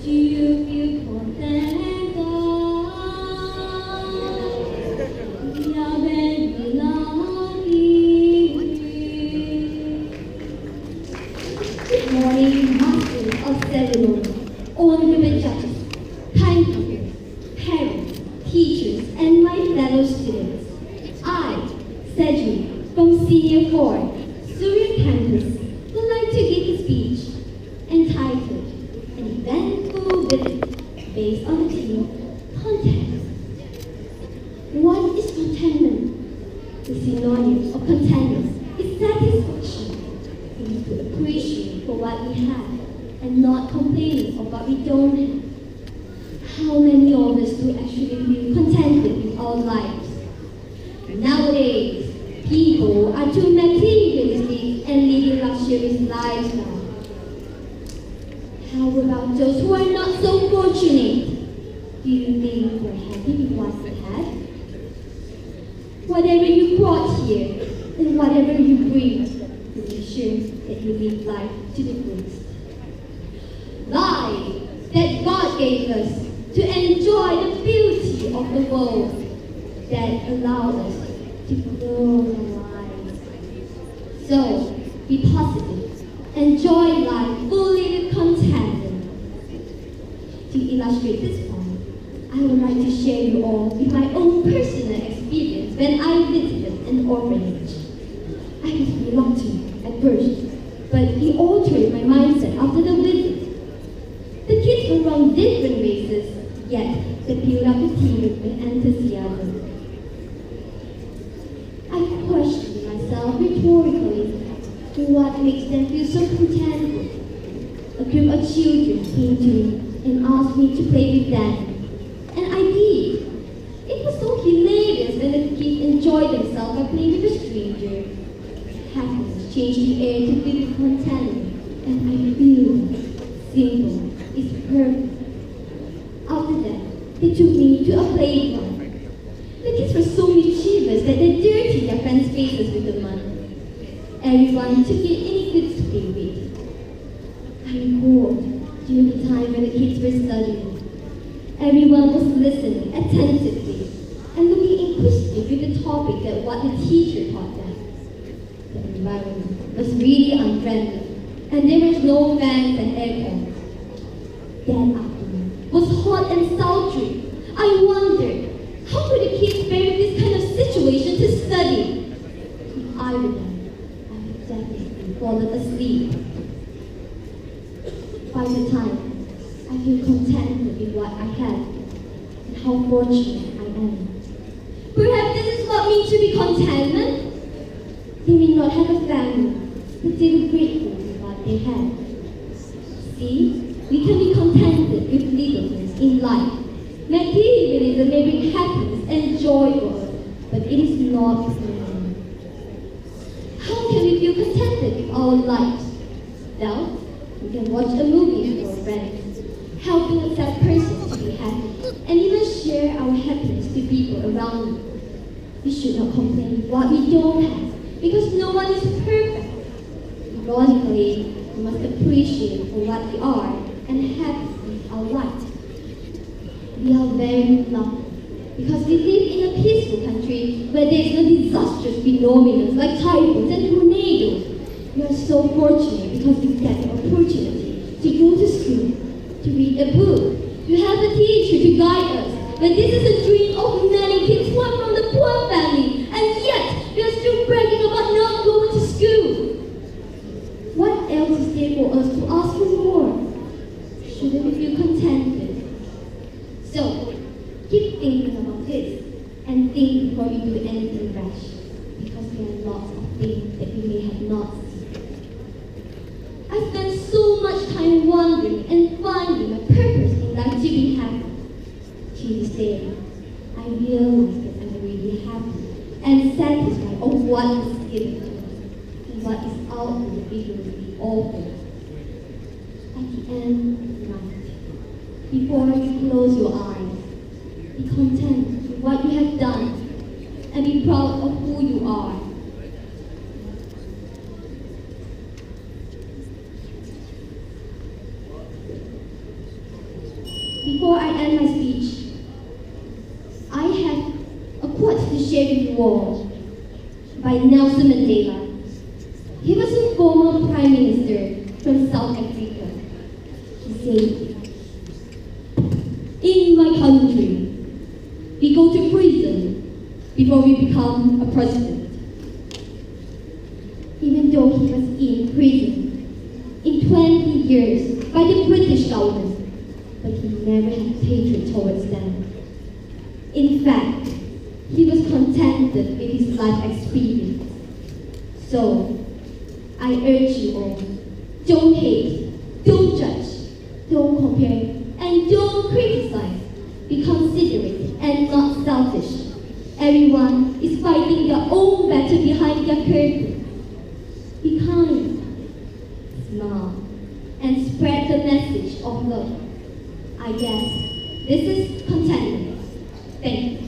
Do you feel contented? We are very lucky. Good morning, masters of ceremony, honorable judges, timekeepers, parents, teachers, and my fellow students. I, Cedric, from Senior 4, Surya Campus, would like to give a speech entitled An Eventful Visit based on the theme Content. What is contentment? The synonym of contentment is satisfaction. We need to appreciate for what we have and not complaining of what we don't have. How many of us do actually feel contented in our lives? Nowadays, people are too materialistic and leading luxurious lives now. How about those who are not so fortunate? Do you think they're happy with what they have? Whatever you brought here and whatever you bring, to make sure that you live life to the fullest. Life that God gave us to enjoy the beauty of the world that allowed us to grow our lives. So, be positive, enjoy life fully with contentment. To illustrate this point, I would like to share you all with my own personal experience when I visited an orphanage. I was reluctant at first, but he altered my mindset after the visit. The kids were from different races, yet they built up the team with enthusiasm. I questioned myself rhetorically what makes them feel so contented. A group of children came to me and asked me to play with them. And I did. It was so hilarious when the kids enjoyed themselves by playing with a stranger. Happiness changed the air to feel with contentment, and I feel simple is perfect. After that, they took me to a playground. The kids were so mischievous that they dirtied their friends' faces with the mud. Everyone took it any goods to play with. I recalled during the time when the kids were studying. Everyone was listening attentively and looking inquisitive with the topic that what the teacher taught them. The environment was really unfriendly, and there was no fans and aircon. That afternoon was hot and sultry. I wondered, how could the kids bear this kind of situation to study? If I were them, I would definitely fallen asleep. By the time, I feel contented with what I have and how fortunate I am. Perhaps this is what means to be contentment. They may not have a family, but they were grateful for what they have. See, we can be contented with littleness in life. Materialism may bring happiness and joy for us, but it is not the same. How can we feel contented with our lives? Well, we can watch a movie with our friends, helping a sad person to be happy, and even share our happiness to people around us. We should not complain what we don't have, because no one is perfect. Ironically, we must appreciate for what we are and happy with our life. We are very lucky because we live in a peaceful country where there is no disastrous phenomena like typhoons and tornadoes. We are so fortunate because we get the opportunity to go to school, to read a book, to have a teacher to guide us. But this is a dream of many kids who are from the poor family, and yet we are still bragging about not going to school. What else is there for us to ask for more? Shouldn't we feel contented? So, keep thinking about this and think before you do anything rash, because there are lots of things that you may have not seen. I spent so much time wondering and finding a purpose in life to be happy. To this day, I realize that I'm really happy and satisfied of what is given to us and what is out in the vigorously offered. At the end of the night, before you close your eyes, be content with what you have done and be proud of who you are. before I end my speech, I have a quote to share with you all by Nelson Mandela. He was a former Prime Minister from South Africa. He said, "In my country, we go to prison before we become a president." Even though he was in prison in 20 years by the British government, but he never had hatred towards them. In fact, he was contented with his life experience. So, I urge you all, don't hate, don't judge, don't compare, and don't criticize. Be considerate and not selfish. Everyone is fighting their own battle behind their curtain. Be kind, smile, and spread the message of love. I guess this is contentment. Thank you.